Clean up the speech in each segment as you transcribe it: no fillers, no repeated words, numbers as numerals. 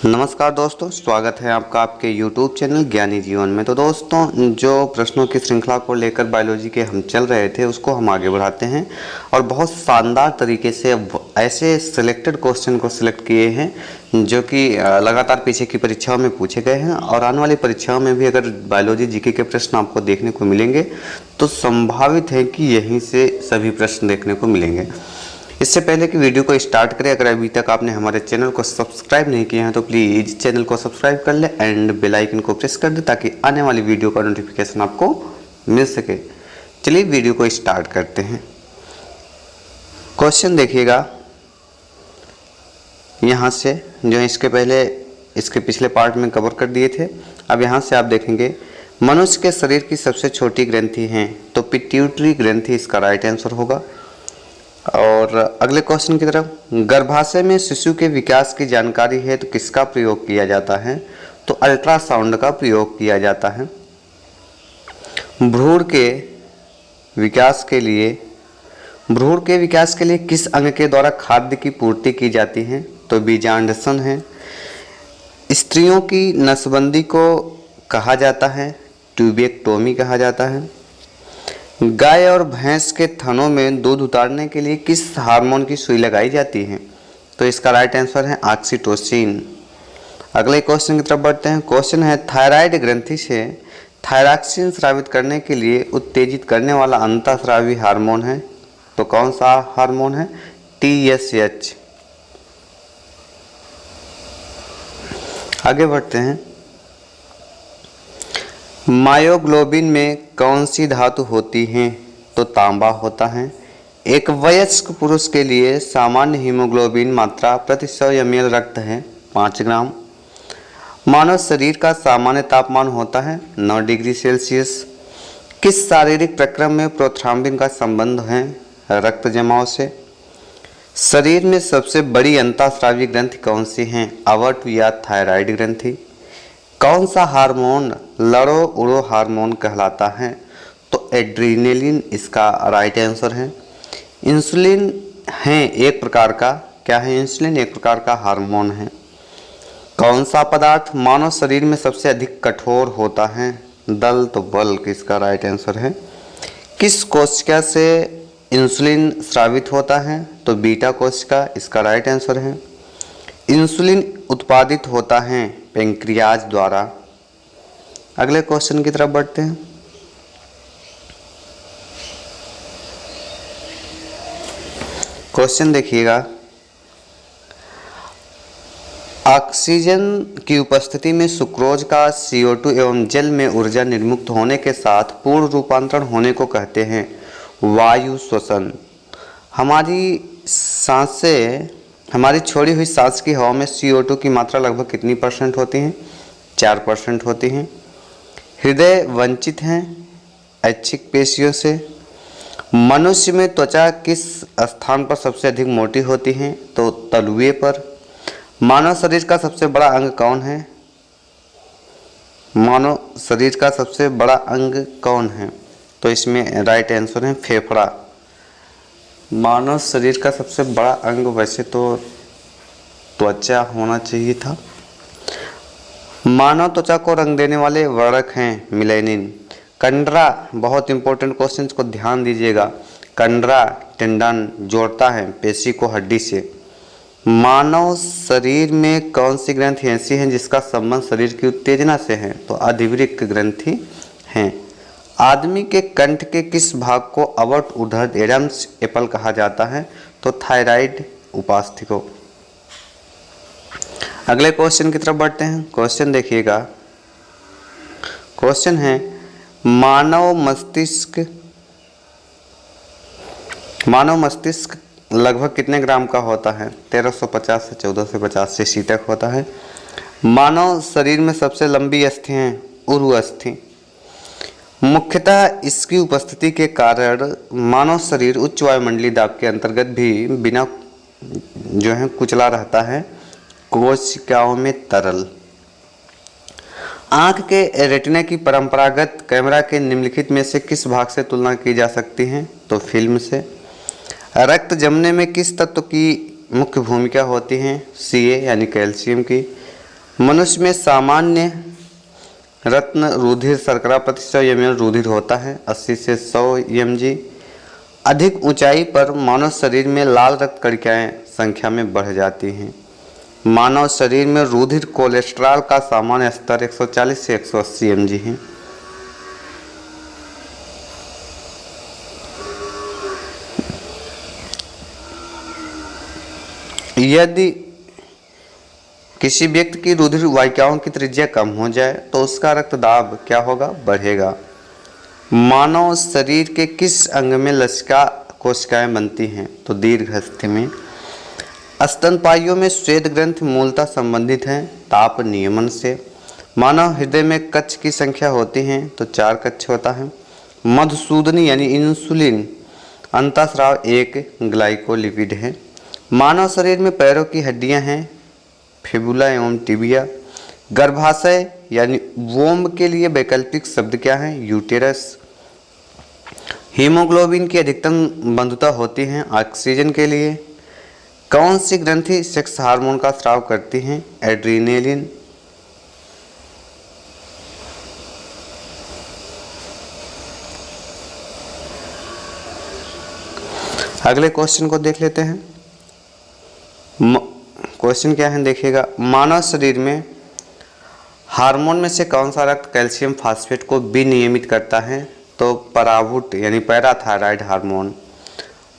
नमस्कार दोस्तों, स्वागत है आपका आपके YouTube चैनल ज्ञानी जीवन में। तो दोस्तों, जो प्रश्नों की श्रृंखला को लेकर बायोलॉजी के हम चल रहे थे उसको हम आगे बढ़ाते हैं और बहुत शानदार तरीके से ऐसे सिलेक्टेड क्वेश्चन को सिलेक्ट किए हैं जो कि लगातार पीछे की परीक्षाओं में पूछे गए हैं और आने वाली परीक्षाओं में भी अगर बायोलॉजी जीके के प्रश्न आपको देखने को मिलेंगे तो संभावित है कि यहीं से सभी प्रश्न देखने को मिलेंगे। इससे पहले कि वीडियो को स्टार्ट करें, अगर अभी तक आपने हमारे चैनल को सब्सक्राइब नहीं किया है तो प्लीज़ चैनल को सब्सक्राइब कर ले एंड बेल आइकन को प्रेस कर दे ताकि आने वाली वीडियो का नोटिफिकेशन आपको मिल सके। चलिए वीडियो को स्टार्ट करते हैं। क्वेश्चन देखिएगा यहाँ से, जो इसके पहले इसके पिछले पार्ट में कवर कर दिए थे। अब यहाँ से आप देखेंगे मनुष्य के शरीर की सबसे छोटी ग्रंथि है तो पिट्यूटरी ग्रंथि इसका राइट आंसर होगा। और अगले क्वेश्चन की तरफ, गर्भाशय में शिशु के विकास की जानकारी है तो किसका प्रयोग किया जाता है? तो अल्ट्रासाउंड का प्रयोग किया जाता है। भ्रूण के विकास के लिए किस अंग के द्वारा खाद्य की पूर्ति की जाती है? तो बीजांडसन है। स्त्रियों की नसबंदी को कहा जाता है ट्यूबेक्टोमी कहा जाता है। गाय और भैंस के थनों में दूध उतारने के लिए किस हार्मोन की सुई लगाई जाती है? तो इसका राइट आंसर है ऑक्सीटोसिन। अगले क्वेश्चन की तरफ बढ़ते हैं। क्वेश्चन है थायराइड ग्रंथि से थायरॉक्सिन स्रावित करने के लिए उत्तेजित करने वाला अंतःस्रावी हार्मोन है तो कौन सा हार्मोन है? TSH। आगे बढ़ते हैं। मायोग्लोबिन में कौन सी धातु होती है? तो तांबा होता है। एक वयस्क पुरुष के लिए सामान्य हीमोग्लोबिन मात्रा प्रति 100 ml रक्त है 5 ग्राम। मानव शरीर का सामान्य तापमान होता है 9 डिग्री सेल्सियस। किस शारीरिक प्रक्रम में प्रोथ्राम्बिन का संबंध है? रक्त जमाव से। शरीर में सबसे बड़ी अंतःस्रावी ग्रंथि कौन सी है? अवर्ट या थायराइड ग्रंथि। कौन सा हार्मोन लड़ो उड़ो हार्मोन कहलाता है? तो एड्रीनलिन इसका राइट आंसर है। इंसुलिन है एक प्रकार का, क्या है इंसुलिन? एक प्रकार का हार्मोन है। कौन सा पदार्थ मानव शरीर में सबसे अधिक कठोर होता है? दल तो बल्क इसका राइट आंसर है। किस कोशिका से इंसुलिन स्रावित होता है? तो बीटा कोशिका इसका राइट आंसर है। इंसुलिन उत्पादित होता है पेंक्रियाज द्वारा। अगले क्वेश्चन की तरफ बढ़ते हैं। क्वेश्चन देखिएगा, ऑक्सीजन की उपस्थिति में सुक्रोज का CO2 एवं जल में ऊर्जा निर्मुक्त होने के साथ पूर्ण रूपांतरण होने को कहते हैं वायु श्वसन। हमारी छोड़ी हुई सांस की हवा में CO2 की मात्रा लगभग कितनी % होती है? 4% होती है। हृदय वंचित हैं ऐच्छिक पेशियों से। मनुष्य में त्वचा किस स्थान पर सबसे अधिक मोटी होती है? तो तलुए पर। मानव शरीर का सबसे बड़ा अंग कौन है? मानव शरीर का सबसे बड़ा अंग कौन है? तो इसमें राइट आंसर है फेफड़ा। मानव शरीर का सबसे बड़ा अंग वैसे तो त्वचा होना चाहिए था। मानव त्वचा को रंग देने वाले वर्णक हैं मिलेनिन। कंडरा, बहुत इंपॉर्टेंट क्वेश्चन को ध्यान दीजिएगा। कंडरा टेंडन जोड़ता है पेशी को हड्डी से। मानव शरीर में कौन सी ग्रंथि ऐसी है जिसका संबंध शरीर की उत्तेजना से है? तो अधिवृक्क ग्रंथि है। आदमी के कंठ के किस भाग को अवर्ट उधर एडम्स एप्पल कहा जाता है? तो थायराइड उपास्थि। अगले क्वेश्चन की तरफ बढ़ते हैं। क्वेश्चन देखिएगा। क्वेश्चन है मानव मस्तिष्क लगभग कितने ग्राम का होता है? 1350 से 1450 सीसी तक होता है। मानव शरीर में सबसे लंबी अस्थि है उरु अस्थि। मुख्यतः इसकी उपस्थिति के कारण मानव शरीर उच्च वायुमंडलीय दाब के अंतर्गत भी बिना कुचला रहता है कोशिकाओं में तरल। आंख के रेटिना की परंपरागत कैमरा के निम्नलिखित में से किस भाग से तुलना की जा सकती है? तो फिल्म से। रक्त जमने में किस तत्व की मुख्य भूमिका होती है? Ca यानी कैल्शियम की। मनुष्य में सामान्य रत्न रुधिर शर्करा प्रति 100 ml रुधिर होता है 80 से 100 mg। अधिक ऊंचाई पर मानव शरीर में लाल रक्त कणिकाएं संख्या में बढ़ जाती हैं। मानव शरीर में रुधिर कोलेस्ट्रॉल का सामान्य स्तर 140 से 180 mg है। यदि किसी व्यक्ति की रुधिर वाहिकाओं की त्रिज्या कम हो जाए तो उसका रक्तदाब क्या होगा? बढ़ेगा। मानव शरीर के किस अंग में लसिका कोशिकाएं बनती हैं? तो दीर्घस्थ में। स्तनपाइयों में श्वेत ग्रंथि मूलतः संबंधित हैं ताप नियमन से। मानव हृदय में कक्ष की संख्या होती है तो 4 कक्ष होता है। मधुसूदनी यानी इंसुलिन अंतःस्राव एक ग्लाइकोलिपिड है। मानव शरीर में पैरों की हड्डियां हैं फिबुला एवं टिबिया। गर्भाशय यानी वोम्ब के लिए वैकल्पिक शब्द क्या है? यूटेरस। हीमोग्लोबिन की अधिकतम बंधुता होती है ऑक्सीजन के लिए। कौन सी ग्रंथि सेक्स हार्मोन का स्राव करती हैं? एड्रीनेलिन। अगले क्वेश्चन को देख लेते हैं। क्वेश्चन क्या है देखिएगा। मानव शरीर में हार्मोन में से कौन सा रक्त कैल्शियम फास्फेट को विनियमित करता है? तो पराभूत यानी पैराथायराइड हार्मोन।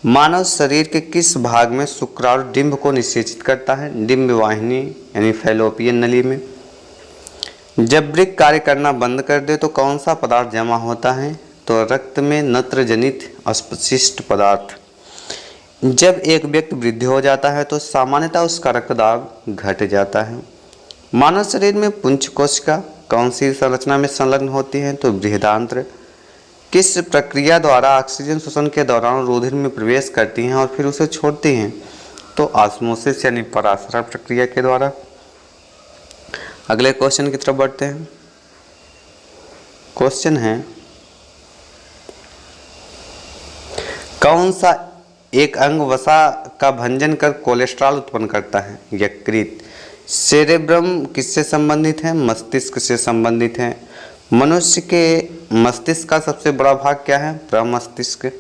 मानव शरीर के किस भाग में शुक्राणु डिंब को निषेचित करता है? डिंब वाहिनी यानी फैलोपियन नली में। जब वृक्क कार्य करना बंद कर दे तो कौन सा पदार्थ जमा होता है? तो रक्त में नत्रजनित अपशिष्ट पदार्थ। जब एक व्यक्ति वृद्ध हो जाता है तो सामान्यतः उसका रक्तदाब घट जाता है। मानव शरीर में पुंछ कोशिका कौन सी संरचना में संलग्न होती है? तो बृहदांत्र। किस प्रक्रिया द्वारा ऑक्सीजन शोषण के दौरान रुधिर में प्रवेश करती हैं और फिर उसे छोड़ती हैं? तो ऑस्मोसिस यानी परासरण प्रक्रिया के द्वारा। अगले क्वेश्चन की तरफ बढ़ते हैं। क्वेश्चन है कौन सा एक अंग वसा का भंजन कर कोलेस्ट्रॉल उत्पन्न करता है? यकृत। सेरेब्रम किससे संबंधित है? मस्तिष्क से संबंधित है। मनुष्य के मस्तिष्क का सबसे बड़ा भाग क्या है? प्रमस्तिष्क।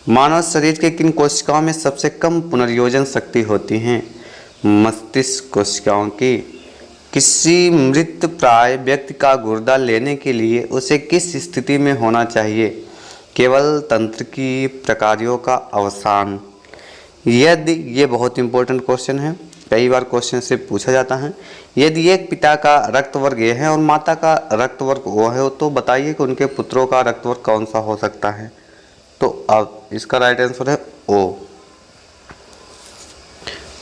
मानव शरीर के किन कोशिकाओं में सबसे कम पुनर्योजन शक्ति होती है? मस्तिष्क कोशिकाओं की। किसी मृत प्राय व्यक्ति का गुर्दा लेने के लिए उसे किस स्थिति में होना चाहिए? केवल तंत्र की प्रकारों का अवसान। यदि ये बहुत इंपॉर्टेंट क्वेश्चन है, कई बार क्वेश्चन से पूछा जाता है। यदि एक पिता का रक्तवर्ग ए है और माता का रक्तवर्ग ओ है तो बताइए कि उनके पुत्रों का रक्तवर्ग कौन सा हो सकता है? तो अब इसका राइट आंसर है ओ।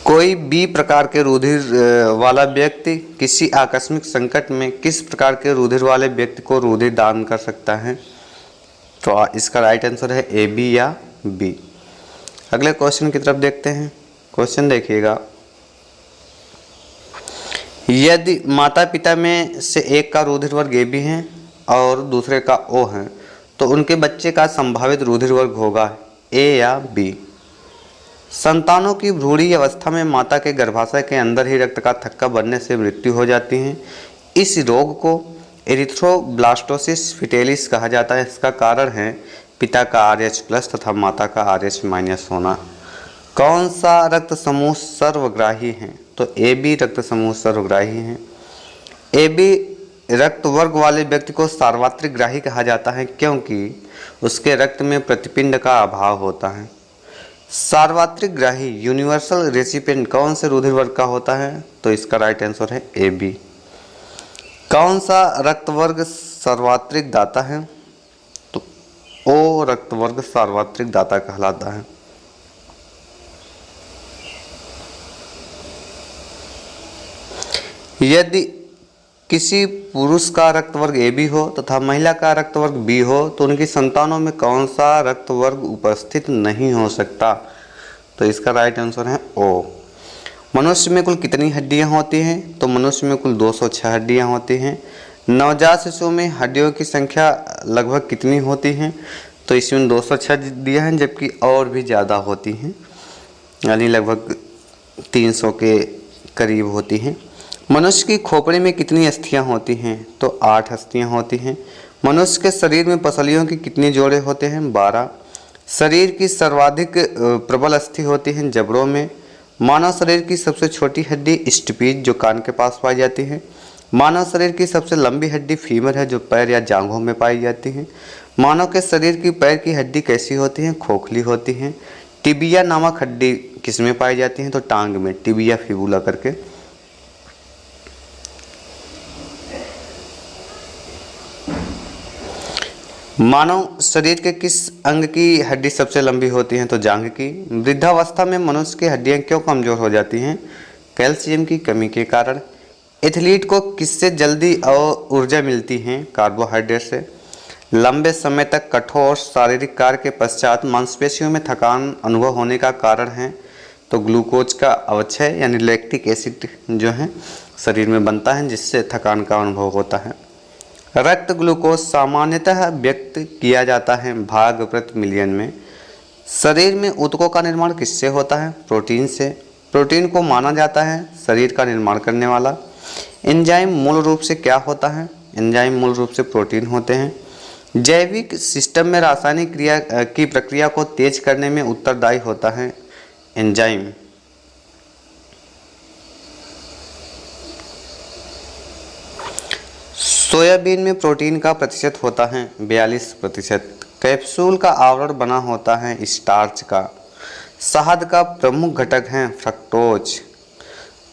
कोई बी प्रकार के रुधिर वाला व्यक्ति किसी आकस्मिक संकट में किस प्रकार के रुधिर वाले व्यक्ति को रुधिर दान कर सकता है? तो इसका राइट आंसर है ए बी या बी। अगले क्वेश्चन की तरफ देखते हैं। क्वेश्चन देखिएगा। यदि माता पिता में से एक का रुधिर वर्ग ए बी है और दूसरे का ओ है तो उनके बच्चे का संभावित रुधिर वर्ग होगा ए या बी। संतानों की भ्रूणी अवस्था में माता के गर्भाशय के अंदर ही रक्त का थक्का बनने से मृत्यु हो जाती है। इस रोग को एरिथ्रोब्लास्टोसिस फिटेलिस कहा जाता है। इसका कारण है पिता का RH+ तथा माता का RH- होना। कौन सा रक्त समूह सर्वग्राही है? तो AB रक्त समूह सर्वग्राही है। AB रक्त वर्ग वाले व्यक्ति को सार्वत्रिक ग्राही कहा जाता है क्योंकि उसके रक्त में प्रतिपिंड का अभाव होता है। सार्वत्रिक ग्राही यूनिवर्सल रेसिपिएंट कौन से रुधिर वर्ग का होता है? तो इसका राइट आंसर है AB। कौन सा रक्तवर्ग सार्वत्रिक दाता है? तो ओ रक्तवर्ग सार्वत्रिक दाता कहलाता है। यदि किसी पुरुष का रक्तवर्ग AB हो तथा महिला का रक्तवर्ग B हो तो उनकी संतानों में कौन सा रक्तवर्ग उपस्थित नहीं हो सकता? तो इसका राइट आंसर है ओ। मनुष्य में कुल कितनी हड्डियां होती हैं? तो मनुष्य में कुल 206 हड्डियां होती हैं। नवजात शिशु में हड्डियों की संख्या लगभग कितनी होती हैं? तो इसमें 206 हड्डियां हैं जबकि और भी ज़्यादा होती हैं, यानी लगभग 300 के करीब होती हैं। मनुष्य की खोपड़ी में कितनी अस्थियां होती हैं? तो 8 अस्थियां होती हैं। मनुष्य के शरीर में पसलियों की कितनी जोड़े होते हैं? 12। शरीर की सर्वाधिक प्रबल अस्थि होती है जबड़ों में। मानव शरीर की सबसे छोटी हड्डी स्टपीज जो कान के पास पाई जाती है। मानव शरीर की सबसे लंबी हड्डी फीमर है जो पैर या जांघों में पाई जाती है। मानव के शरीर की पैर की हड्डी कैसी होती है? खोखली होती है। टिबिया नामक हड्डी किसमें पाई जाती है? तो टांग में, टिबिया फिबुला करके। मानव शरीर के किस अंग की हड्डी सबसे लंबी होती है? तो जांघ की। वृद्धावस्था में मनुष्य की हड्डियां क्यों कमजोर हो जाती हैं? कैल्शियम की कमी के कारण। एथलीट को किससे जल्दी और ऊर्जा मिलती है? कार्बोहाइड्रेट से। लंबे समय तक कठोर शारीरिक कार्य के पश्चात मांसपेशियों में थकान अनुभव होने का कारण है? तो ग्लूकोज का अवक्षय यानी लैक्टिक एसिड जो है शरीर में बनता है जिससे थकान का अनुभव होता है। रक्त ग्लूकोज सामान्यतः व्यक्त किया जाता है भाग प्रति मिलियन में। शरीर में ऊतकों का निर्माण किससे होता है? प्रोटीन से। प्रोटीन को माना जाता है शरीर का निर्माण करने वाला। एंजाइम मूल रूप से क्या होता है? एंजाइम मूल रूप से प्रोटीन होते हैं। जैविक सिस्टम में रासायनिक क्रिया की प्रक्रिया को तेज करने में उत्तरदायी होता है एंजाइम। सोयाबीन में प्रोटीन का प्रतिशत होता है 42%। कैप्सूल का आवरण बना होता है स्टार्च का। शहद का प्रमुख घटक है फ्रक्टोज।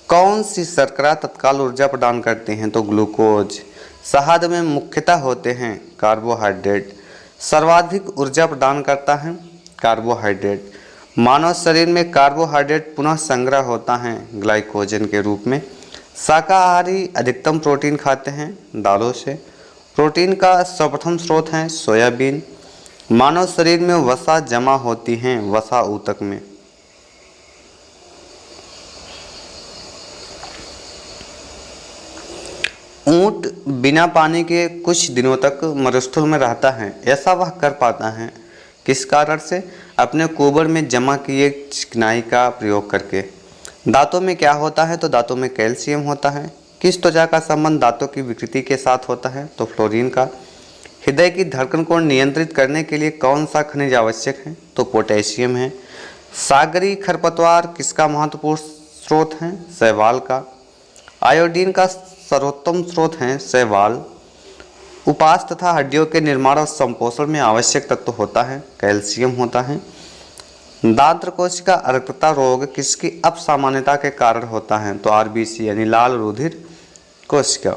कौन सी शर्करा तत्काल ऊर्जा प्रदान करती हैं? तो ग्लूकोज। शहद में मुख्यतः होते हैं कार्बोहाइड्रेट। सर्वाधिक ऊर्जा प्रदान करता है कार्बोहाइड्रेट। मानव शरीर में कार्बोहाइड्रेट पुनः संग्रह होता है ग्लाइकोजन के रूप में। शाकाहारी अधिकतम प्रोटीन खाते हैं दालों से। प्रोटीन का सर्वप्रथम स्रोत है सोयाबीन। मानव शरीर में वसा जमा होती है वसा ऊतक में। ऊंट बिना पानी के कुछ दिनों तक मरुस्थल में रहता है। ऐसा वह कर पाता है किस कारण से? अपने कुबर में जमा किए चिकनाई का प्रयोग करके। दांतों में क्या होता है? तो दांतों में कैल्शियम होता है। किस त्वचा का संबंध दांतों की विकृति के साथ होता है? तो फ्लोरीन का। हृदय की धड़कन को नियंत्रित करने के लिए कौन सा खनिज आवश्यक है? तो पोटेशियम है। सागरी खरपतवार किसका महत्वपूर्ण स्रोत है? शैवाल का। आयोडीन का सर्वोत्तम स्रोत है शैवाल। उपास तथा हड्डियों के निर्माण और संपोषण में आवश्यक तत्व होता है कैल्शियम होता है। दांत कोशिका अर्कता रोग किसकी अपसामान्यता के कारण होता है? तो आरबीसी यानी लाल रुधिर कोशिका।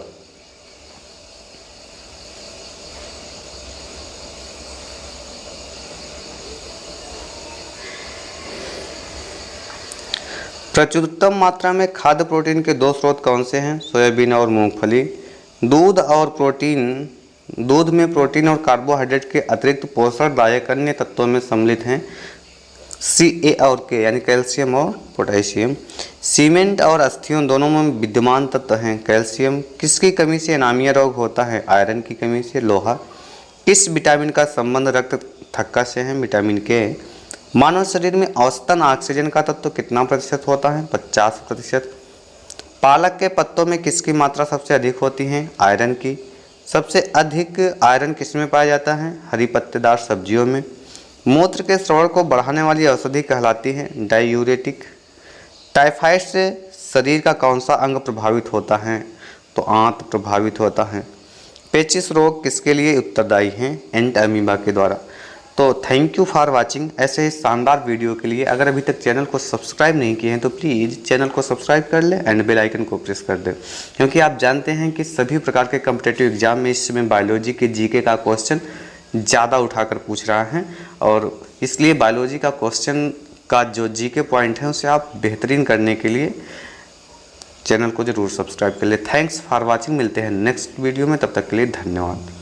प्रचुरतम मात्रा में खाद्य प्रोटीन के 2 स्रोत कौन से हैं? सोयाबीन और मूंगफली। दूध और प्रोटीन। दूध में प्रोटीन और कार्बोहाइड्रेट के अतिरिक्त पोषणदायक अन्य तत्वों में सम्मिलित हैं सी और के यानी कैल्शियम और पोटेशियम। सीमेंट और अस्थियों दोनों में विद्यमान तत्व हैं कैल्शियम। किसकी कमी से एनीमिया रोग होता है? आयरन की कमी से। लोहा। किस विटामिन का संबंध रक्त थक्का से है? विटामिन के। मानव शरीर में औसतन ऑक्सीजन का तत्व कितना प्रतिशत होता है? 50%। पालक के पत्तों में किसकी मात्रा सबसे अधिक होती है? आयरन की। सबसे अधिक आयरन किसमें पाया जाता है? हरी पत्तेदार सब्जियों में। मूत्र के स्राव को बढ़ाने वाली औषधि कहलाती है डायूरेटिक। टाइफाइड से शरीर का कौन सा अंग प्रभावित होता है? तो आंत प्रभावित होता है। पेचिश रोग किसके लिए उत्तरदायी हैं? एंट अमीबा के द्वारा। तो थैंक यू फॉर वाचिंग। ऐसे ही शानदार वीडियो के लिए अगर अभी तक चैनल को सब्सक्राइब नहीं किए हैं तो प्लीज़ चैनल को सब्सक्राइब कर लें एंड बेल आइकन को प्रेस कर दें, क्योंकि आप जानते हैं कि सभी प्रकार के कॉम्पिटिटिव एग्जाम में इस समय बायोलॉजी के जीके का क्वेश्चन ज़्यादा उठाकर पूछ रहा है और इसलिए बायोलॉजी का क्वेश्चन का जो जीके पॉइंट है उसे आप बेहतरीन करने के लिए चैनल को ज़रूर सब्सक्राइब कर ले। Thanks for watching. मिलते हैं नेक्स्ट वीडियो में, तब तक के लिए धन्यवाद।